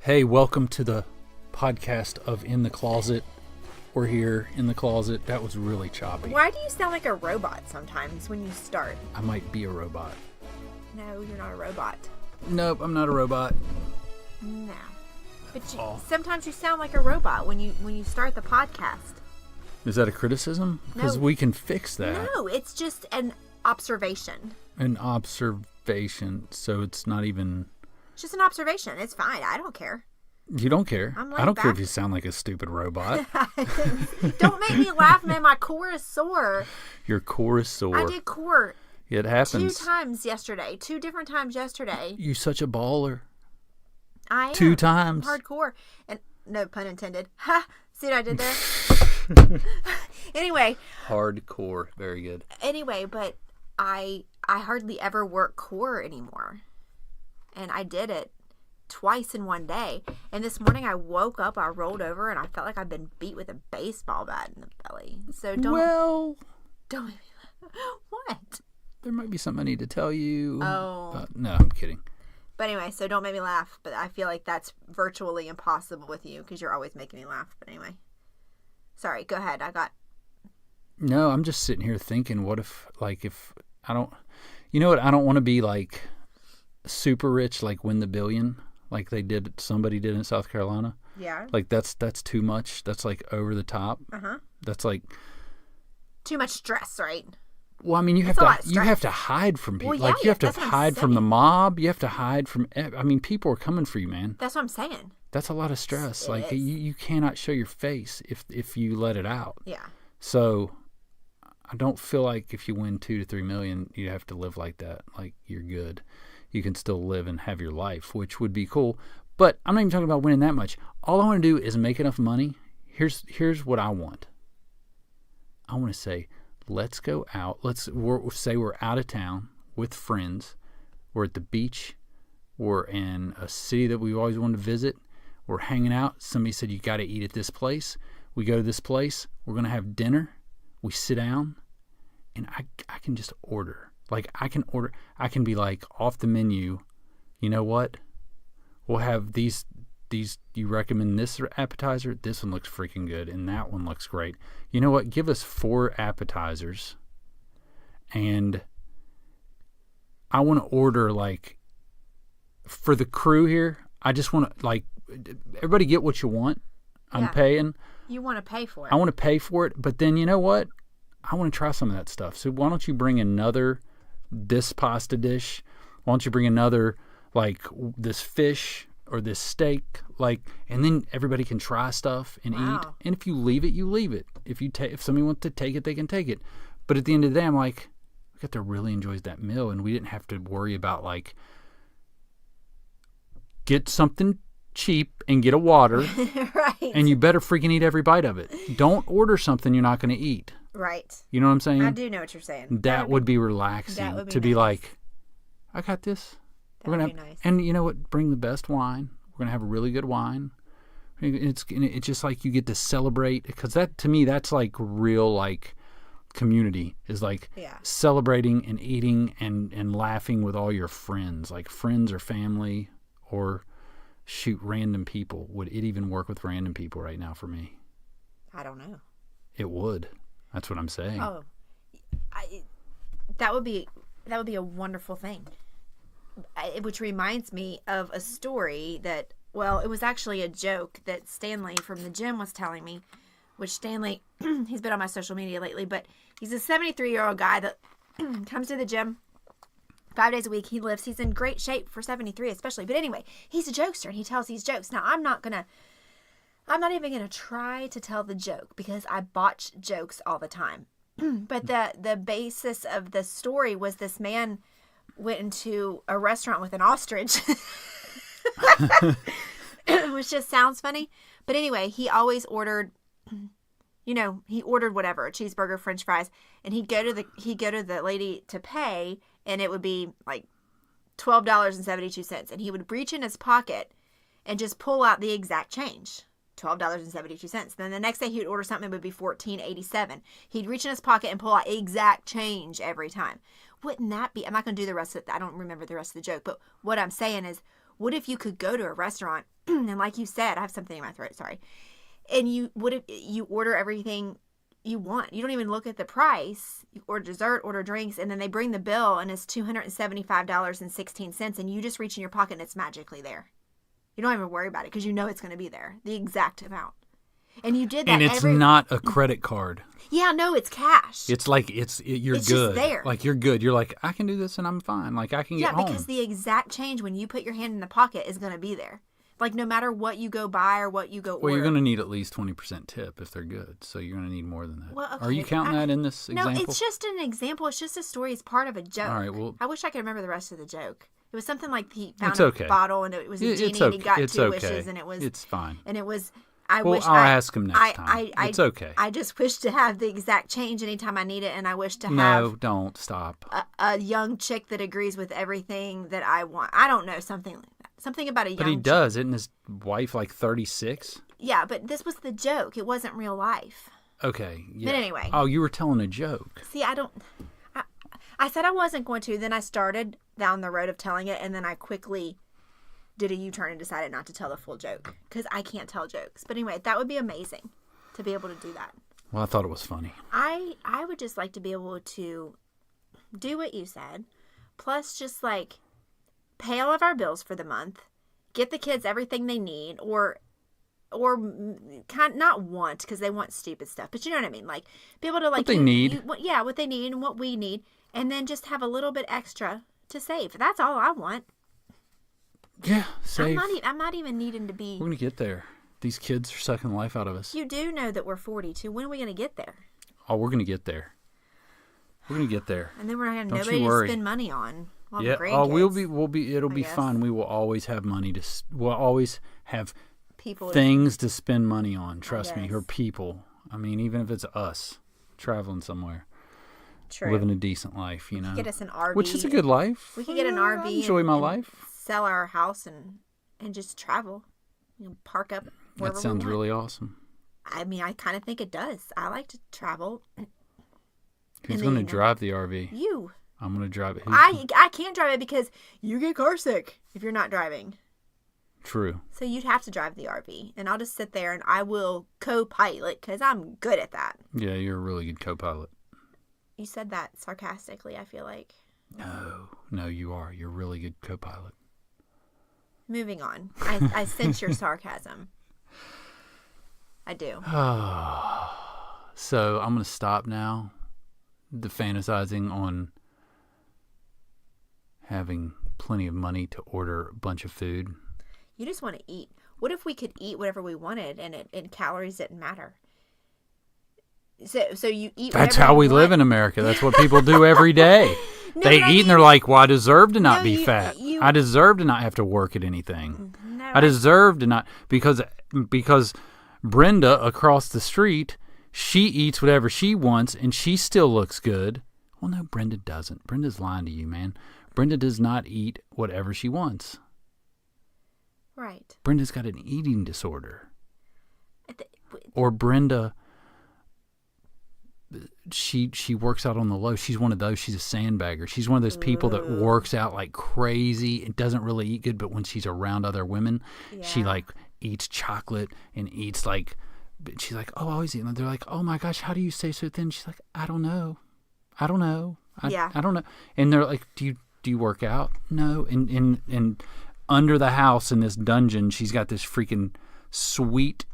Hey, welcome to the podcast of In the Closet. We're here in the closet. That was really choppy. Why do you sound like a robot sometimes when you start? I might be a robot. No, you're not a robot. Nope, I'm not a robot. No. But sometimes you sound like a robot when you start the podcast. Is that a criticism? Because we can fix that. No, it's just an observation. An observation, so it's not even... It's just an observation. It's fine. I don't care. You don't care? I don't care if you sound like a stupid robot. Don't make me laugh, man. My core is sore. Your core is sore. I did core. It happens. 2 times yesterday. 2 different times yesterday. You're such a baller. I am. 2 times. Hardcore. And no pun intended. Ha! See what I did there? Anyway. Hardcore. Very good. Anyway, but I hardly ever work core anymore. And I did it twice in one day. And this morning I woke up, I rolled over, and I felt like I'd been beat with a baseball bat in the belly. So don't make me laugh. What? There might be something I need to tell you. Oh. No, I'm kidding. But anyway, so don't make me laugh. But I feel like that's virtually impossible with you because you're always making me laugh. But anyway. Sorry, go ahead. No, I'm just sitting here thinking, what if I don't... You know what? I don't want to be like... super rich, like win the billion, like somebody did in South Carolina. Yeah. Like that's too much. That's like over the top. That's like too much stress, right? Well, I mean, you have to hide from people. Well, yeah, you have to hide from the mob. You have to hide from. I mean, people are coming for you, man. That's what I'm saying. That's a lot of stress. You cannot show your face if you let it out. Yeah. So, I don't feel like if you win $2 to $3 million, you have to live like that. Like you're good. You can still live and have your life, which would be cool. But I'm not even talking about winning that much. All I want to do is make enough money. Here's what I want. I want to say, let's go out. Say we're out of town with friends. We're at the beach. We're in a city that we've always wanted to visit. We're hanging out. Somebody said, you got to eat at this place. We go to this place. We're going to have dinner. We sit down. And I can just order. Like, I can be like, off the menu, you know what? We'll have these, you recommend this appetizer? This one looks freaking good, and that one looks great. You know what? Give us 4 appetizers, and I want to order, like, for the crew here, I just want to, like, everybody get what you want. I'm paying. You want to pay for it. I want to pay for it, but then, you know what? I want to try some of that stuff. So why don't you bring another... this pasta dish? Why don't you bring another, like this fish or this steak, like, and then everybody can try stuff and eat. And if you leave it, you leave it. If somebody wants to take it, they can take it. But at the end of the day, I'm like, we got to really enjoy that meal, and we didn't have to worry about like get something cheap and get a water, right? And you better freaking eat every bite of it. Don't order something you're not going to eat. Right. You know what I'm saying? I do know what you're saying. That would be relaxing. That would be to nice. Be like, I got this. That would be nice. And you know what? Bring the best wine. We're gonna have a really good wine. It's just like you get to celebrate, because that, to me, that's like real, like, community is like celebrating and eating and laughing with all your friends, like friends or family, or shoot, random people. Would it even work with random people right now for me? I don't know. It would. That's what I'm saying. Oh, that would be a wonderful thing. Which reminds me of a story that, well, it was actually a joke that Stanley from the gym was telling me, which Stanley, he's been on my social media lately, but he's a 73-year-old guy that comes to the gym 5 days a week. He's in great shape for 73 especially. But anyway, he's a jokester and he tells these jokes. Now, I'm not even going to try to tell the joke because I botch jokes all the time. But the basis of the story was this man went into a restaurant with an ostrich, which just sounds funny. But anyway, he always ordered, he ordered whatever, a cheeseburger, French fries, and he'd go to the lady to pay, and it would be like $12.72, and he would reach in his pocket and just pull out the exact change. $12.72. Then the next day he would order something that would be $14.87. He'd reach in his pocket and pull out exact change every time. Wouldn't that be, I'm not going to do the rest of it. I don't remember the rest of the joke, but what I'm saying is, What if you could go to a restaurant and, like you said, I have something in my throat, sorry. And what if you order everything you want? You don't even look at the price. You order dessert, order drinks, and then they bring the bill and it's $275.16, and you just reach in your pocket and it's magically there. You don't even worry about it because you know it's going to be there, the exact amount. And you did that. And it's not a credit card. Yeah, no, it's cash. It's like you're it's good. Just there. Like you're good. You're like, I can do this and I'm fine. Like I can get home. Yeah, because the exact change when you put your hand in the pocket is going to be there. Like no matter what you go buy or what you go order. Well, you're going to need at least 20% tip if they're good. So you're going to need more than that. Well, okay. Are you counting that in this example? No, it's just an example. It's just a story. It's part of a joke. All right, well, I wish I could remember the rest of the joke. It was something like he found a bottle and it was a genie and he got two wishes and it was... It's fine. And it was... I'll ask him next time. It's okay. I just wish to have the exact change anytime I need it, and I wish to have... No, don't. Stop. A young chick that agrees with everything that I want. I don't know, something like that. Something about a young chick. But he does. Isn't his wife like 36? Yeah, but this was the joke. It wasn't real life. Okay. Yeah. But anyway. Oh, you were telling a joke. See, I said I wasn't going to. Then I started down the road of telling it, and then I quickly did a U-turn and decided not to tell the full joke because I can't tell jokes. But anyway, that would be amazing to be able to do that. Well, I thought it was funny. I would just like to be able to do what you said, plus just like pay all of our bills for the month, get the kids everything they need, or not want because they want stupid stuff, but you know what I mean, like be able to like what they need, what they need and what we need, and then just have a little bit extra to save. That's all I want. Yeah, save. I'm not even needing to be... We're going to get there. These kids are sucking the life out of us. You do know that we're 42. When are we going to get there? Oh, we're going to get there. We're going to get there. And then we're going to have nobody to spend money on. Yeah. Oh, it'll be fun. We will always have money we'll always have things to spend money on. Trust me, or people. I mean, even if it's us traveling somewhere. True. Living a decent life, you know. Get us an RV. Which is a good life. We could get an RV. I enjoy my life. Sell our house and just travel. Park up wherever That sounds we want. really awesome. I mean, I kind of think it does. I like to travel. Who's going to drive the RV? You. I'm going to drive it. I can't drive it because you get car sick if you're not driving. True. So you'd have to drive the RV. And I'll just sit there and I will co-pilot because I'm good at that. Yeah, you're a really good co-pilot. You said that sarcastically, I feel like. No, you are. You're a really good co-pilot. Moving on. I sense your sarcasm. I do. So I'm going to stop now. The fantasizing on having plenty of money to order a bunch of food. You just want to eat. What if we could eat whatever we wanted and calories didn't matter? So you eat. That's how we live in America. That's what people do every day. They eat and they're like, well, I deserve to not be fat. I deserve to not have to work at anything. No, I deserve to not, because Brenda across the street, she eats whatever she wants and she still looks good. Well, no, Brenda doesn't. Brenda's lying to you, man. Brenda does not eat whatever she wants. Right. Brenda's got an eating disorder. Or Brenda... She works out on the low. She's one of those. She's a sandbagger. She's one of those people that works out like crazy and doesn't really eat good, but when she's around other women, she like eats chocolate and eats like, she's like, oh, I always eat. And they're like, oh my gosh, how do you stay so thin? She's like, I don't know. I don't know. I don't know. And they're like, do you work out? No. And under the house in this dungeon, she's got this freaking sweet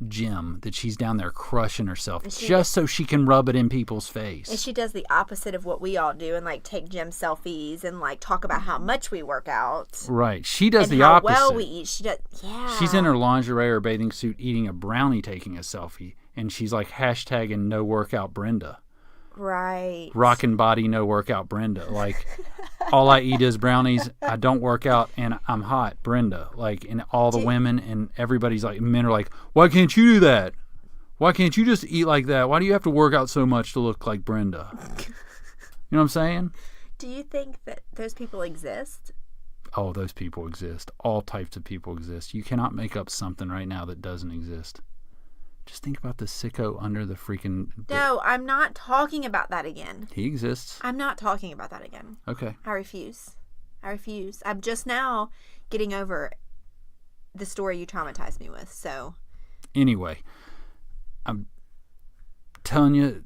gym that she's down there crushing herself just so she can rub it in people's face. And she does the opposite of what we all do and like take gym selfies and like talk about how much we work out. Right. She does the how opposite. Well we eat. She does. Yeah. She's in her lingerie or bathing suit eating a brownie, taking a selfie, and she's like hashtagging no workout Brenda. Right. Rockin' body, no workout Brenda. Like, all I eat is brownies. I don't work out, and I'm hot, Brenda. Like, and all the women and everybody's like, men are like, why can't you do that? Why can't you just eat like that? Why do you have to work out so much to look like Brenda? You know what I'm saying? Do you think that those people exist? Oh, those people exist. All types of people exist. You cannot make up something right now that doesn't exist. Just think about the sicko under the freaking... No, I'm not talking about that again. He exists. I'm not talking about that again. Okay. I refuse. I refuse. I'm just now getting over the story you traumatized me with. So anyway, I'm telling you,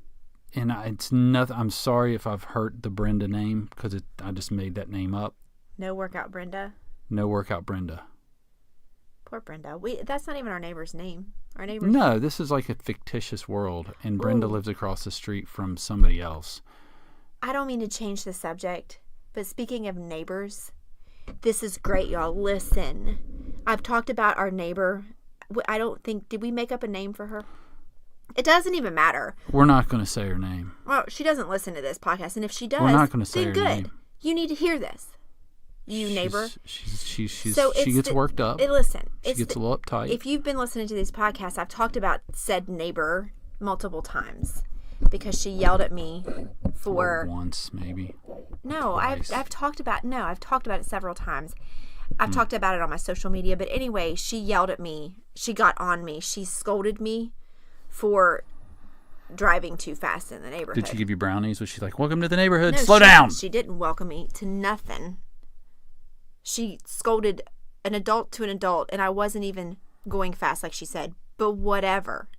and it's nothing. I'm sorry if I've hurt the Brenda name because I just made that name up. No workout Brenda. No workout Brenda. Poor Brenda. That's not even our neighbor's name. Our neighbor. No, this is like a fictitious world, and Brenda lives across the street from somebody else. I don't mean to change the subject, but speaking of neighbors, this is great, y'all. Listen, I've talked about our neighbor. Did we make up a name for her? It doesn't even matter. We're not going to say her name. Well, she doesn't listen to this podcast, and if she does, we're not going to say then her good. name. You need to hear this. Neighbor. She gets worked up. Listen. She gets a little uptight. If you've been listening to these podcasts, I've talked about said neighbor multiple times because she yelled at me for once, maybe. No, I've talked about it several times. I've talked about it on my social media, but anyway, she yelled at me. She got on me. She scolded me for driving too fast in the neighborhood. Did she give you brownies? Was she like, "Welcome to the neighborhood. No, Slow down"? She didn't welcome me to nothing. She scolded an adult to an adult, and I wasn't even going fast like she said. But whatever.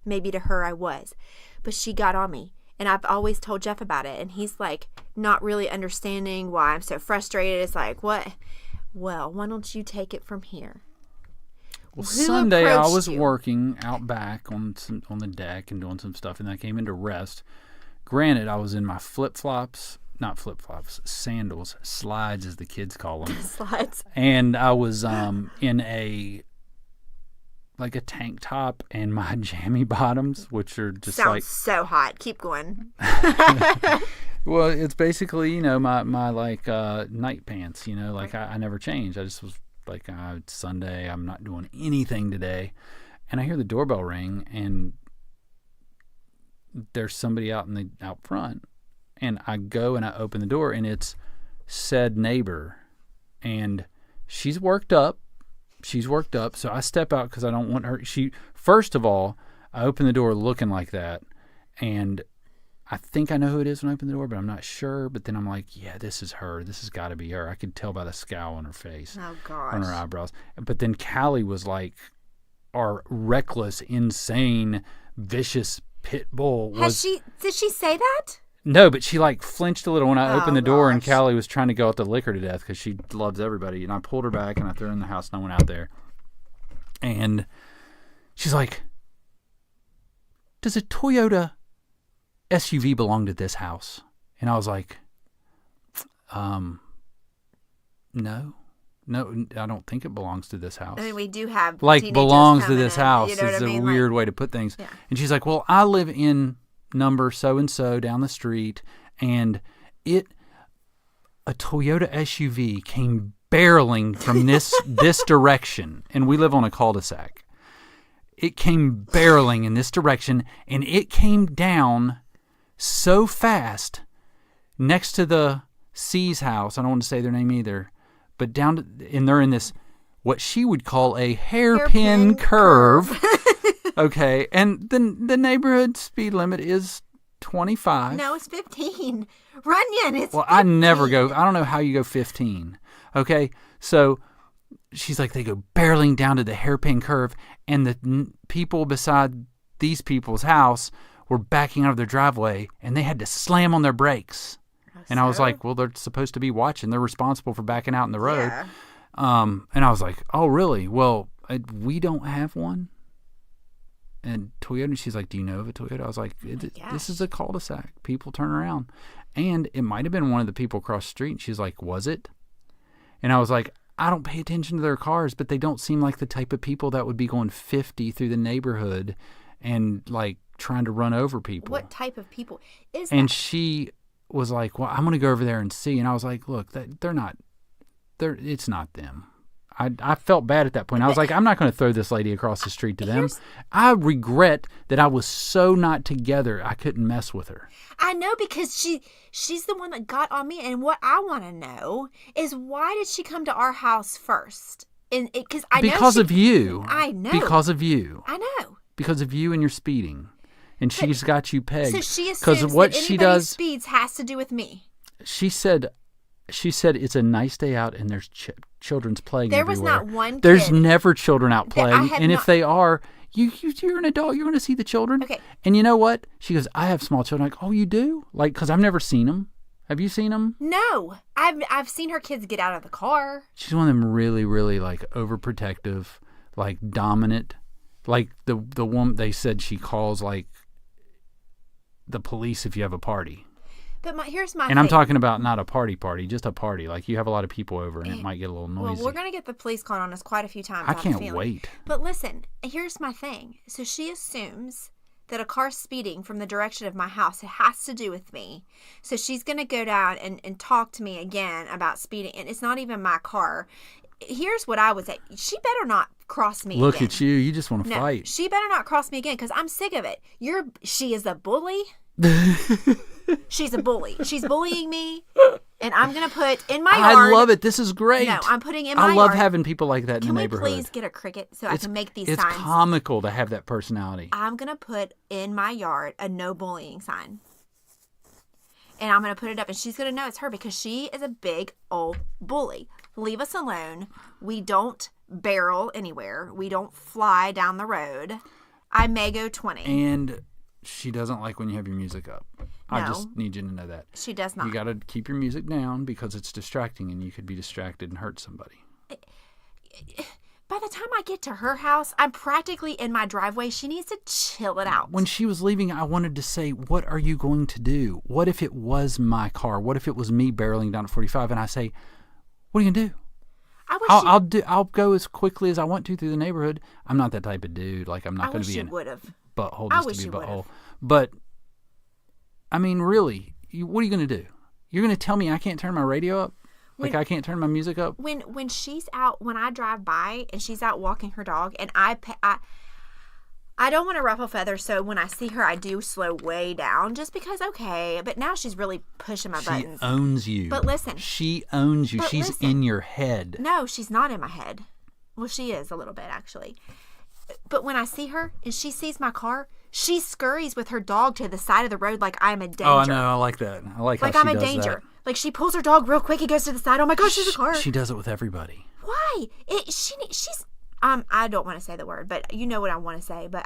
Maybe to her I was. But she got on me. And I've always told Jeff about it. And he's like, not really understanding why I'm so frustrated. It's like, what? Well, why don't you take it from here? Well, Sunday I was working out back on the deck and doing some stuff, and I came in to rest. Granted, I was in my sandals, slides as the kids call them. Slides. And I was in a tank top and my jammy bottoms, which are just sounds so hot. Keep going. Well, it's basically, my night pants, I never change. I just was like, it's Sunday, I'm not doing anything today. And I hear the doorbell ring, and there's somebody out front. And I go and I open the door, and it's said neighbor. And she's worked up. So I step out because I don't want her. First of all, I open the door looking like that. And I think I know who it is when I open the door, but I'm not sure. But then I'm like, yeah, this is her. This has got to be her. I could tell by the scowl on her face. Oh, gosh. On her eyebrows. But then Callie was like, our reckless, insane, vicious pit bull was... Did she say that? No, but she flinched a little when I opened the door, gosh. and Callie was trying to go out to lick her to death because she loves everybody. And I pulled her back and I threw her in the house and I went out there. And she's like, does a Toyota SUV belong to this house? And I was like, no, I don't think it belongs to this house. I mean, we do have belongs to this house. You know is what I mean? a weird way to put things. Yeah. And she's like, well, I live in number so-and-so down the street, and a Toyota SUV came barreling from this direction, and we live on a cul-de-sac. It came barreling in this direction, and it came down so fast next to the C's house. I don't want to say their name either, but and they're in this, what she would call a hairpin curve. Okay, and the neighborhood speed limit is 25. No, it's 15. Runyon, it's 15. I never go. I don't know how you go 15. Okay, so she's like, they go barreling down to the hairpin curve, and the people beside these people's house were backing out of their driveway, and they had to slam on their brakes. And I was like, well, they're supposed to be watching. They're responsible for backing out in the road. Yeah. And I was like, oh, really? Well, we don't have one. And Toyota, she's like, do you know of a Toyota? I was like, this is a cul-de-sac. People turn around. And it might have been one of the people across the street. And she's like, was it? And I was like, I don't pay attention to their cars, but they don't seem like the type of people that would be going 50 through the neighborhood and trying to run over people. What type of people is that? And she was like, well, I'm going to go over there and see. And I was like, look, it's not them. I felt bad at that point. I was like, I'm not going to throw this lady across the street to them. I regret that I was so not together I couldn't mess with her. I know, because she's the one that got on me. And what I want to know is, why did she come to our house first? Because of you. I know. Because of you. I know. Because of you and your speeding. And she's got you pegged. So she assumes that anybody who speeds has to do with me. She said She said it's a nice day out and there's children's playing There everywhere. was not one kid. There's never children out playing. And if not- they are, you're an adult. You're going to see the children. Okay. And you know what? She goes, I have small children. I'm like, oh, you do? Like, because I've never seen them. Have you seen them? No. I've seen her kids get out of the car. She's one of them really, really like overprotective, like dominant. Like the woman, they said she calls like the police if you have a party. But here's my And I'm talking about not a party, just a party. Like you have a lot of people over and it might get a little noisy. Well, we're going to get the police called on us quite a few times. I can't wait. But listen, here's my thing. So she assumes that a car speeding from the direction of my house, it has to do with me. So she's going to go down and talk to me again about speeding. And it's not even my car. Here's what I would say. She better not cross me Look again. at you. You just want to fight. She better not cross me again because I'm sick of it. She is a bully. She's a bully. She's bullying me. And I'm going to put in my yard. I love it. This is great. No, I'm putting in my yard. I love having people like that in the neighborhood. Can we please get a cricket so I can make these signs? It's comical to have that personality. I'm going to put in my yard a no bullying sign. And I'm going to put it up. And she's going to know it's her because she is a big old bully. Leave us alone. We don't barrel anywhere. We don't fly down the road. I may go 20. And she doesn't like when you have your music up. No. I just need you to know that. She does not. You got to keep your music down because it's distracting and you could be distracted and hurt somebody. By the time I get to her house, I'm practically in my driveway. She needs to chill it out. When she was leaving, I wanted to say, what are you going to do? What if it was my car? What if it was me barreling down at 45? And I say, what are you going to do? I'll go as quickly as I want to through the neighborhood. I'm not that type of dude. Like I'm not going to be in butthole just to be butthole. But I mean, really, what are you going to do? You're going to tell me I can't turn my radio up? Like I can't turn my music up? When she's out, when I drive by and she's out walking her dog, and I don't want to ruffle feathers, so when I see her, I do slow way down just because, okay, but now she's really pushing my buttons. She owns you. But listen. She owns you. She's in your head. No, she's not in my head. Well, she is a little bit, actually. But when I see her and she sees my car, she scurries with her dog to the side of the road like I'm a danger. Oh, I know. I like that. I like how she I'm a does danger. that. Like she pulls her dog real quick and goes to the side. Oh my gosh, there's a car. She does it with everybody. Why? She's I don't want to say the word, but you know what I want to say. But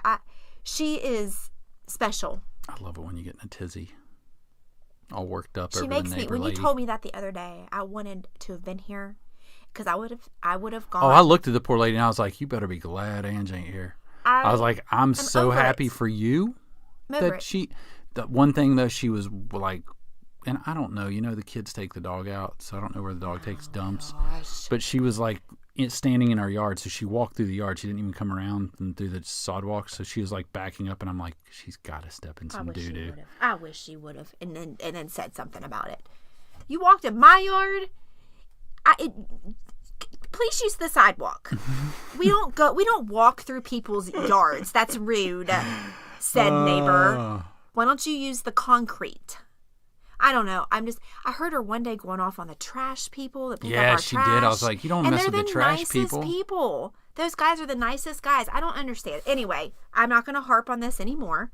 she is special. I love it when you get in a tizzy. All worked up she over makes the me neighbor when lady. You told me that the other day, I wanted to have been here because I would have gone. Oh, I looked at the poor lady and I was like, you better be glad Ange ain't here. I was like, I'm so happy for you that the one thing though, she was like, and I don't know, the kids take the dog out, so I don't know where the dog takes dumps. Gosh. But she was like standing in our yard, so she walked through the yard. She didn't even come around and through the sidewalk, so she was like backing up, and I'm like, she's got to step in some doo doo. I wish she would have, and then said something about it. You walked in my yard. Please use the sidewalk. We don't walk through people's yards. That's rude, said neighbor. Why don't you use the concrete? I don't know. I heard her one day going off on the trash people that pick up our trash. Yeah, she did. I was like, you don't mess with the trash people. And they're the nicest people. Those guys are the nicest guys. I don't understand. Anyway, I'm not going to harp on this anymore.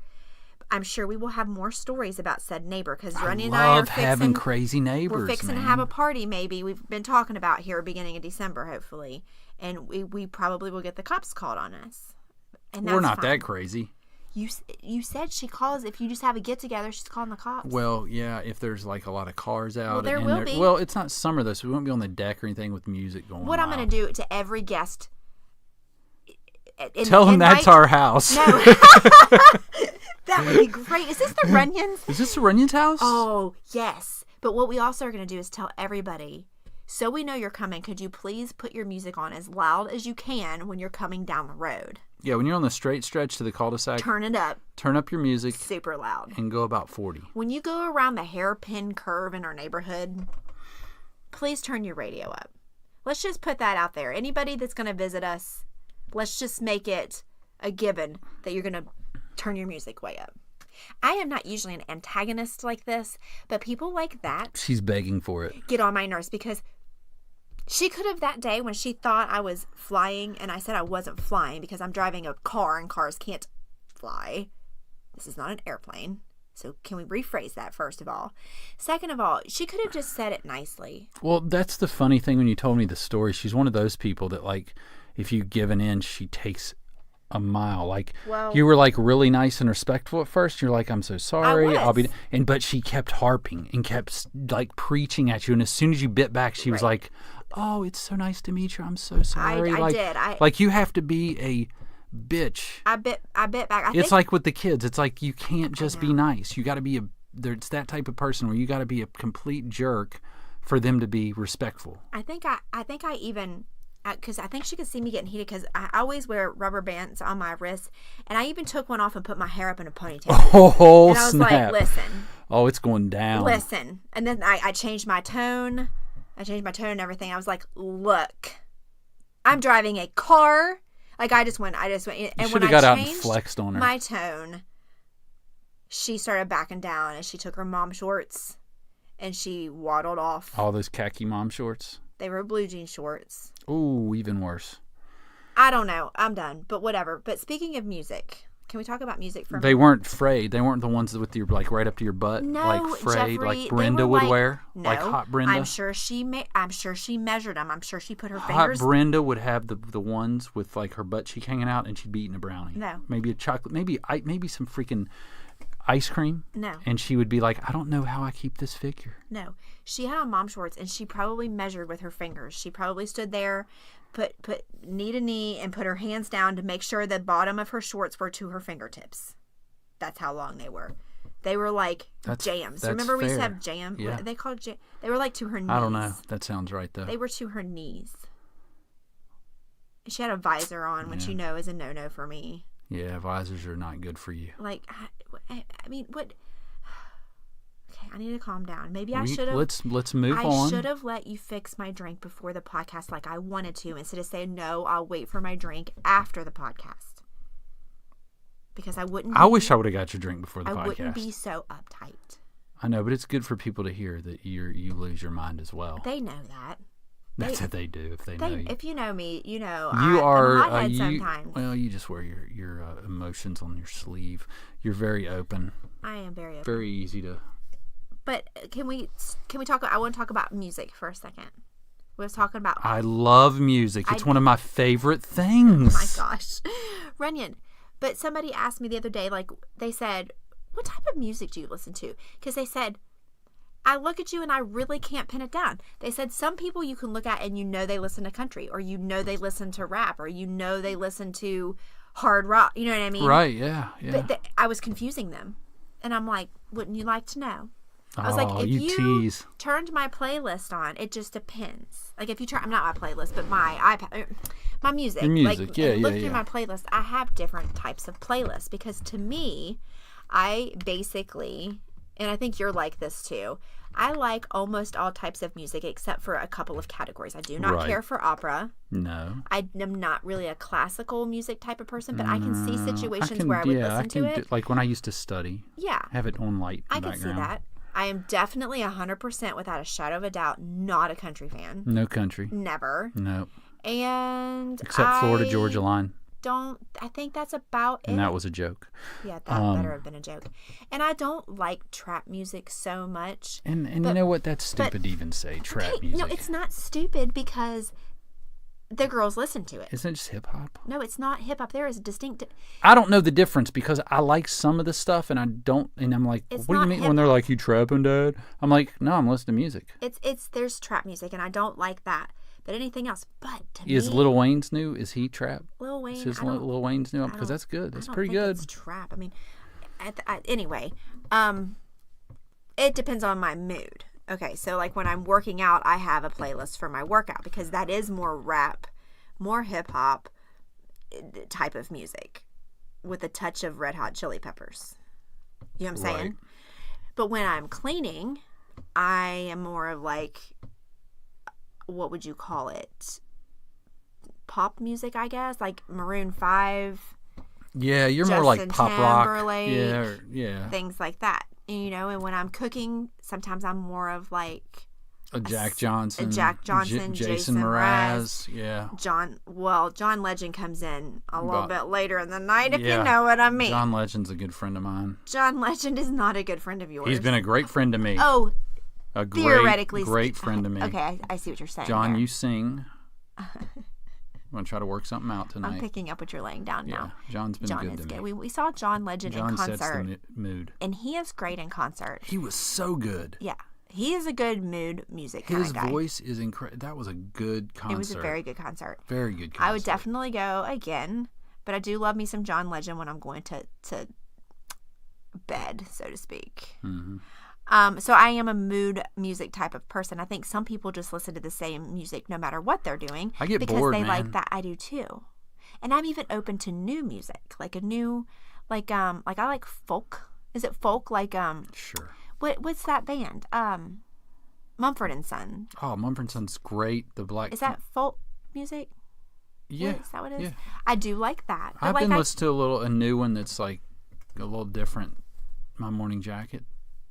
I'm sure we will have more stories about said neighbor because Runny and I are having crazy neighbors. We're fixing to have a party. Maybe we've been talking about here beginning of December, hopefully, and we probably will get the cops called on us. And that's we're not fine. that crazy. You said she calls if you just have a get together. She's calling the cops. Well, yeah, if there's like a lot of cars out. Well, there will be. Well, it's not summer though, so we won't be on the deck or anything with music going. What I'm going to do to every guest. Tell them that's our house. No. That would be great. Is this the Runyons? Is this the Runyons' house? Oh, yes. But what we also are going to do is tell everybody, so we know you're coming, could you please put your music on as loud as you can when you're coming down the road? Yeah, when you're on the straight stretch to the cul-de-sac. Turn it up. Turn up your music. Super loud. And go about 40. When you go around the hairpin curve in our neighborhood, please turn your radio up. Let's just put that out there. Anybody that's going to visit us, let's just make it a given that you're going to turn your music way up. I am not usually an antagonist like this, but people like that. She's begging for it. Get on my nerves because she could have that day when she thought I was flying and I said I wasn't flying because I'm driving a car and cars can't fly. This is not an airplane. So can we rephrase that, first of all? Second of all, she could have just said it nicely. Well, that's the funny thing when you told me the story. She's one of those people that, like, if you give an inch, she takes a mile. Like, you were, like, really nice and respectful at first. You're like, I'm so sorry. But she kept harping and kept, like, preaching at you. And as soon as you bit back, she was like, oh, it's so nice to meet you. I'm so sorry. I like, did. Like, you have to be a bitch. I bit back. It's like with the kids. It's like you can't just be nice. You got to be it's that type of person where you got to be a complete jerk for them to be respectful. I think I even, because I think she could see me getting heated, because I always wear rubber bands on my wrists, and I even took one off and put my hair up in a ponytail. Oh, and I was snap. like, listen. Oh, it's going down. Listen. And then I changed my tone. And everything. I was like, look, I'm driving a car. Like, I just went. And when I got out and changed flexed on her. my tone, she started backing down, and she took her mom shorts, and she waddled off. All those khaki mom shorts? They were blue jean shorts. Ooh, even worse. I don't know. I'm done. But whatever. But speaking of music, can we talk about music for a minute? They weren't frayed. They weren't the ones with your, like, right up to your butt. No, like frayed, Jeffrey, like Brenda would wear. No, like hot Brenda. I'm sure she measured them. I'm sure she put her Hot fingers. Brenda would have the ones with, like, her butt cheek hanging out, and she'd be eating a brownie. No. Maybe a chocolate. Maybe some freaking ice cream. No. And she would be like, I don't know how I keep this figure. No. She had on mom shorts, and she probably measured with her fingers. She probably stood there, put knee to knee, and put her hands down to make sure the bottom of her shorts were to her fingertips. That's how long they were. They were like jams. Remember we used to have jam? Yeah. They called jam. They were like to her knees. I don't know. That sounds right, though. They were to her knees. She had a visor on, which you know is a no-no for me. Yeah, visors are not good for you. Like, I mean, what? Okay, I need to calm down. Maybe I should have. Let's move on. I should have let you fix my drink before the podcast, like I wanted to, instead of saying no. I'll wait for my drink after the podcast. Because I wouldn't. I wish I would have got your drink before the podcast. I wouldn't be so uptight. I know, but it's good for people to hear that you lose your mind as well. They know that. That's what they do if they know you. If you know me, you know you I'm a hothead sometimes. Well, you just wear your emotions on your sleeve. You're very open. I am very open. Very easy to. But can we talk? I want to talk about music for a second. We was talking about. I love music. It's one of my favorite things. Oh my gosh, Runyon. But somebody asked me the other day, like, they said, what type of music do you listen to? Because they said, I look at you and I really can't pin it down. They said some people you can look at and you know they listen to country, or you know they listen to rap, or you know they listen to hard rock. You know what I mean? Right, yeah. But I was confusing them. And I'm like, wouldn't you like to know? I was like, if you turned my playlist on, it just depends. Like, if you turn, I'm not my playlist, but my iPad, my music. Your music, like, look through my playlist. I have different types of playlists because to me, I basically, and I think you're like this too, I like almost all types of music except for a couple of categories. I do not care for opera. No. I am not really a classical music type of person, but I can see situations where I would listen to it. Like when I used to study. Yeah. Have it on light I can see that. I am definitely 100% without a shadow of a doubt not a country fan. No country. Never. No. And except Florida Georgia line. I think that's about it. And that was a joke. Yeah, that better have been a joke. And I don't like trap music so much. And you know what? That's stupid to even say, trap music. No, it's not stupid because the girls listen to it. Isn't it just hip hop? No, it's not hip hop. There is a distinct. I don't know the difference because I like some of the stuff and I don't. And I'm like, what do you mean when they're like, you trapping, Dad? I'm like, no, I'm listening to music. There's trap music and I don't like that. But anything else, is Lil Wayne's new? Is he trap? Lil Wayne. Is Lil Wayne's new? Because that's good. That's pretty good. It's trap. I mean, anyway, it depends on my mood. Okay, so like when I'm working out, I have a playlist for my workout because that is more rap, more hip hop type of music with a touch of Red Hot Chili Peppers. You know what I'm saying? Right. But when I'm cleaning, I am more of like, what would you call it? Pop music, I guess, like Maroon 5. Yeah, you're Justin more like pop Timberlake, rock. Yeah. Things like that. And, you know, and when I'm cooking, sometimes I'm more of like Jack Johnson, Jason Mraz, yeah. John Legend comes in a little bit later in the night, if you know what I mean. John Legend's a good friend of mine. John Legend is not a good friend of yours. He's been a great friend to me. Oh, a theoretically, great friend to me. Okay, I see what you're saying. John, there. you sing. I'm gonna try to work something out tonight. I'm picking up what you're laying down now. John's been good to me. We saw John Legend in concert. John sets the mood. And he is great in concert. He was so good. Yeah. He is a good mood music kind His of guy. voice is incredible. That was a good concert. It was a very good concert. Very good concert. I would definitely go again, but I do love me some John Legend when I'm going to bed, so to speak. Mm-hmm. So I am a mood music type of person. I think some people just listen to the same music no matter what they're doing. I get because bored, they man. like that. I do too. And I'm even open to new music, like a new, like I like folk. Is it folk? Sure. What's that band? Mumford and Son. Oh, Mumford & Son's great. Is that folk music? Yeah. Is that what it is? Yeah. I do like that. I've been listening to a new one that's like a little different. My Morning Jacket.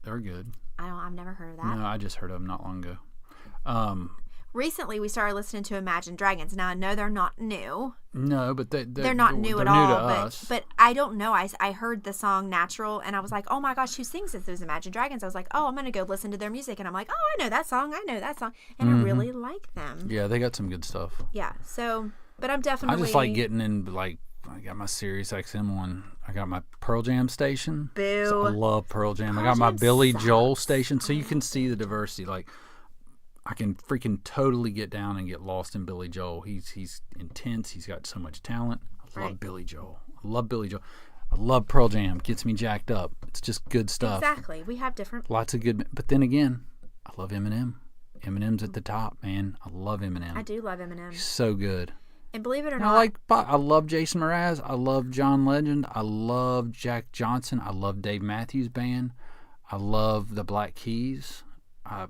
They're good. I've never heard of that. No, I just heard of them not long ago. Recently, we started listening to Imagine Dragons. Now, I know they're not new. No, but they're not new at all. But I don't know. I heard the song Natural, and I was like, oh my gosh, who sings this? Those Imagine Dragons. I was like, oh, I'm going to go listen to their music. And I'm like, oh, I know that song. And I really like them. Yeah, they got some good stuff. Yeah, so, but I'm definitely... I just like getting in, like, I got my Sirius XM one. I got my Pearl Jam station. Boo. So I love Pearl Jam. I got my Billy Joel station, so you can see the diversity. Like, I can freaking totally get down and get lost in Billy Joel. He's intense. He's got so much talent. I love Billy Joel. I love Billy Joel. I love Pearl Jam. Gets me jacked up. It's just good stuff. Exactly. We have different... Lots of good... But then again, I love Eminem. Eminem's at the top, man. I love Eminem. I do love Eminem. He's so good. And believe it or not... I love Jason Mraz. I love John Legend. I love Jack Johnson. I love Dave Matthews Band. I love the Black Keys. I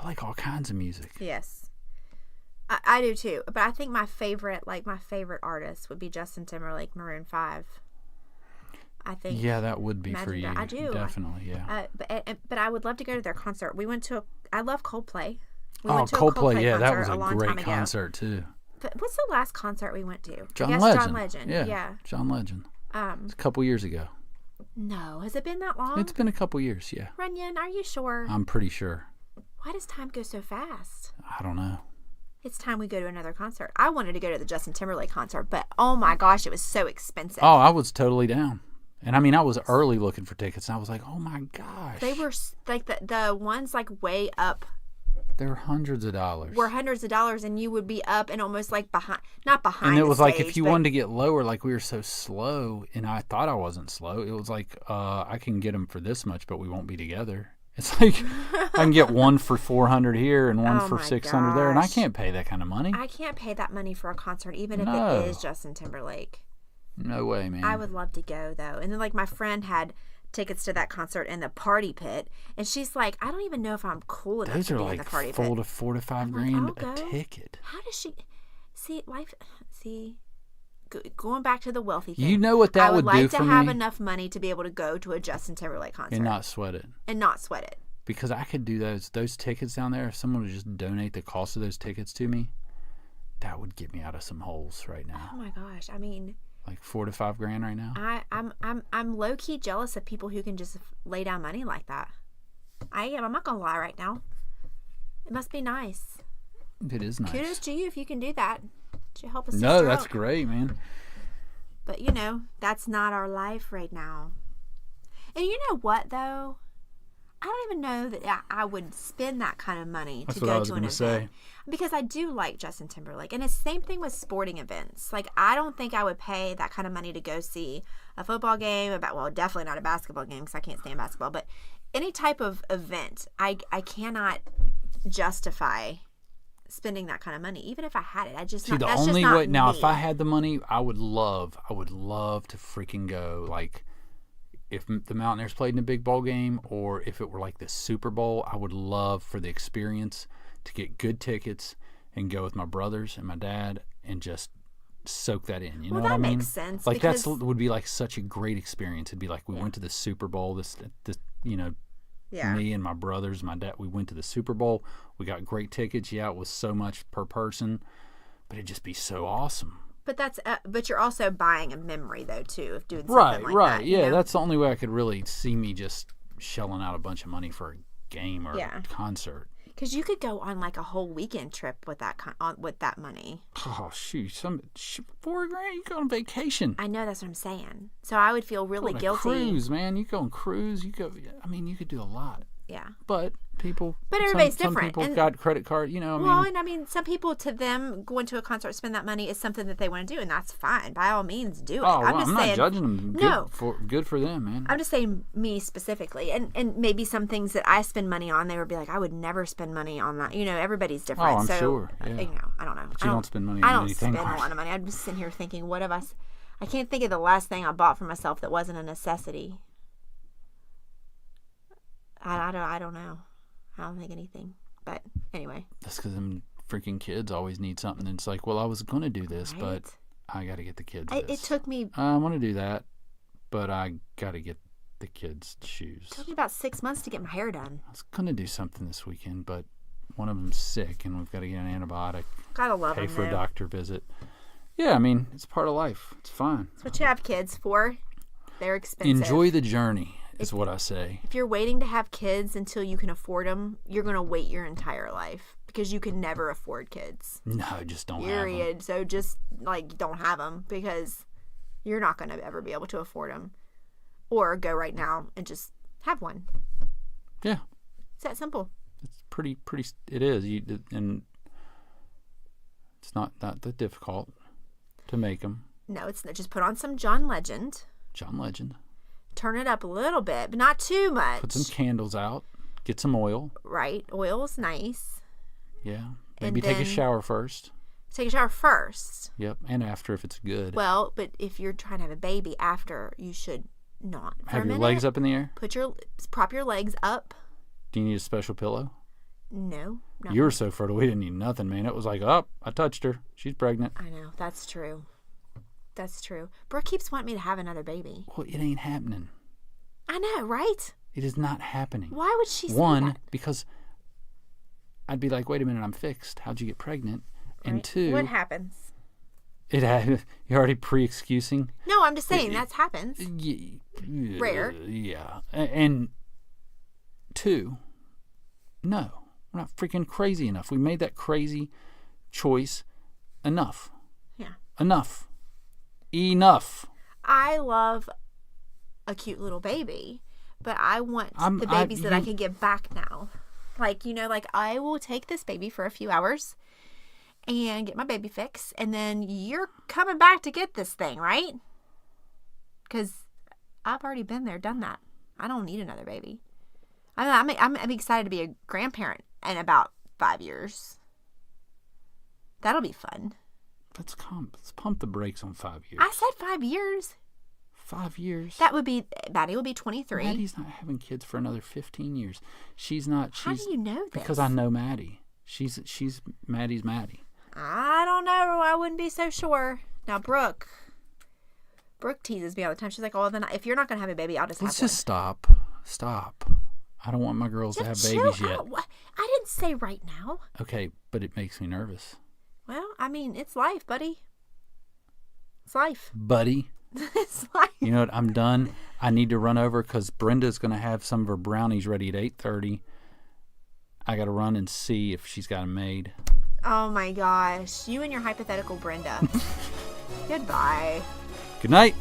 like all kinds of music. Yes. I do too. But I think my favorite artist would be Justin Timberlake, Maroon 5. I think. Yeah, that would be for you. I do. Definitely, yeah. But I would love to go to their concert. I love Coldplay. Coldplay, yeah, that was a great concert too. But what's the last concert we went to? John Legend. Yeah. John Legend. It's a couple years ago. No, has it been that long? It's been a couple years, yeah. Runyon, are you sure? I'm pretty sure. Why does time go so fast? I don't know. It's time we go to another concert. I wanted to go to the Justin Timberlake concert, but oh my gosh, it was so expensive. Oh, I was totally down. And I was early looking for tickets, and I was like, oh my gosh. They were like the ones like way up. They were hundreds of dollars. And you would be up and almost like not behind. And it was the like stage, if you wanted to get lower, like we were so slow, and I thought I wasn't slow. It was like I can get them for this much, but we won't be together. It's like I can get one for $400 here and one for $600 there, and I can't pay that kind of money. I can't pay that money for a concert, even if it is Justin Timberlake. No way, man. I would love to go though. And then like my friend had tickets to that concert in the party pit, and she's like, I don't even know if I'm cool enough to be in the party pit. Those are like $4 to $5 grand a ticket. How does she see life? See, going back to the wealthy thing. You know what that would do for me? I would like to have enough money to be able to go to a Justin Timberlake concert and not sweat it. Because I could do those tickets down there. If someone would just donate the cost of those tickets to me, that would get me out of some holes right now. Oh my gosh! Like $4 to $5 grand right now. I'm low key jealous of people who can just lay down money like that. I am. I'm not gonna lie right now. It must be nice. It is nice. Kudos to you if you can do that. To help us. No, that's great, man. But that's not our life right now. And you know what though? I don't even know that I would spend that kind of money to go to an event. Because I do like Justin Timberlake. And it's the same thing with sporting events. Like, I don't think I would pay that kind of money to go see a football game. Definitely not a basketball game because I can't stand basketball. But any type of event, I cannot justify spending that kind of money. Even if I had it. The only way, now, if I had the money, I would love to freaking go, like, if the Mountaineers played in a big ball game, or if it were like the Super Bowl, I would love for the experience to get good tickets and go with my brothers and my dad and just soak that in. You know what I mean? That makes sense. Like would be like such a great experience. It'd be like we went to the Super Bowl. This Yeah. Me and my brothers, my dad, we went to the Super Bowl. We got great tickets. Yeah, it was so much per person, but it'd just be so awesome. But but you're also buying a memory though too of doing something Right, like right. that. Yeah, you know? that's the only way I could really see me just shelling out a bunch of money for a game or Yeah. a concert. Because you could go on like a whole weekend trip with that money. Oh shoot, $4,000 you go on vacation. I know, that's what I'm saying. So I would feel really Go on a guilty. Cruise, man. You go on cruise. You go. I mean, you could do a lot. Yeah. But people. But everybody's some different. People And- got credit card. You know. I mean, some people, to them, going to a concert, spend that money is something that they want to do, and that's fine. By all means, do it. Oh, well, just I'm saying, not judging them. No. Good for them, man. I'm just saying me specifically, and maybe some things that I spend money on, they would be like, I would never spend money on that. You know, everybody's different. Oh, I'm so, sure. Yeah. You know, I don't know. But you don't spend money I on don't anything. spend a lot of money. I'm just sitting here thinking, what have I can't think of the last thing I bought for myself that wasn't a necessity. I don't know. I don't think anything. But anyway. That's because them freaking kids always need something. And it's like, well, I was going to do this, Right? but I got to get the kids It this. took me I want to do that, but I got to get the kids shoes. about 6 months to get my hair done. I was going to do something this weekend, but one of them's sick, and we've got to get an antibiotic, Gotta love pay them, for a though. doctor visit. Yeah, I mean, it's part of life. It's fine. That's what you have kids for. They're expensive. Enjoy the journey is what I say. If you're waiting to have kids until you can afford them, you're going to wait your entire life because you can never afford kids. No, just don't have Period. So just like don't have them because you're not going to ever be able to afford them. Or go right now and just have one. them. Yeah, It's that simple. it's pretty. It is, and it's not that difficult to make them. No, it's not. Just put on some John Legend. John Legend. Turn it up a little bit, but not too much. Put some candles out. Get some oil. Right. Oil's nice. Yeah. And Maybe take a then- shower first. Take a shower first. Yep. And after if it's good. Well, but if you're trying to have a baby after, you should not. For Have a your minute, legs up in the air. prop your legs up. Do you need a special pillow? No. You were so fertile, we didn't need nothing, man. It was like, oh, I touched her. She's pregnant. I know. That's true. That's true. Brooke keeps wanting me to have another baby. Well, it ain't happening. I know, right? It is not happening. Why would she say One, that? because I'd be like, wait a minute, I'm fixed. How'd you get pregnant? And Right. two, What happens? you're already pre-excusing. No, I'm just saying that happens. Rare. Yeah. And two, no, we're not freaking crazy enough. We made that crazy choice enough. Yeah. Enough. I love a cute little baby, but I want the babies that I can give back now. Like, like I will take this baby for a few hours and get my baby fix, and then you're coming back to get this thing, right? Because I've already been there, done that. I don't need another baby. I'm excited to be a grandparent in about 5 years. That'll be fun. Let's pump the brakes on 5 years. I said 5 years. 5 years. That would be, Maddie will be 23. Maddie's not having kids for another 15 years. She's not. How do you know this? Because I know Maddie. She's Maddie's Maddie. I don't know. I wouldn't be so sure. Now, Brooke teases me all the time. She's like, "Oh, then if you're not gonna have a baby, I'll just Let's have just stop. I don't want my girls to have Just babies chill yet. out. What? I didn't say right now. Okay, but it makes me nervous. Well, I mean, it's life, buddy. It's life. Buddy, It's life. you know what? I'm done. I need to run over because Brenda's going to have some of her brownies ready at 8:30. I got to run and see if she's got them made. Oh my gosh, you and your hypothetical Brenda. Goodbye. Good night.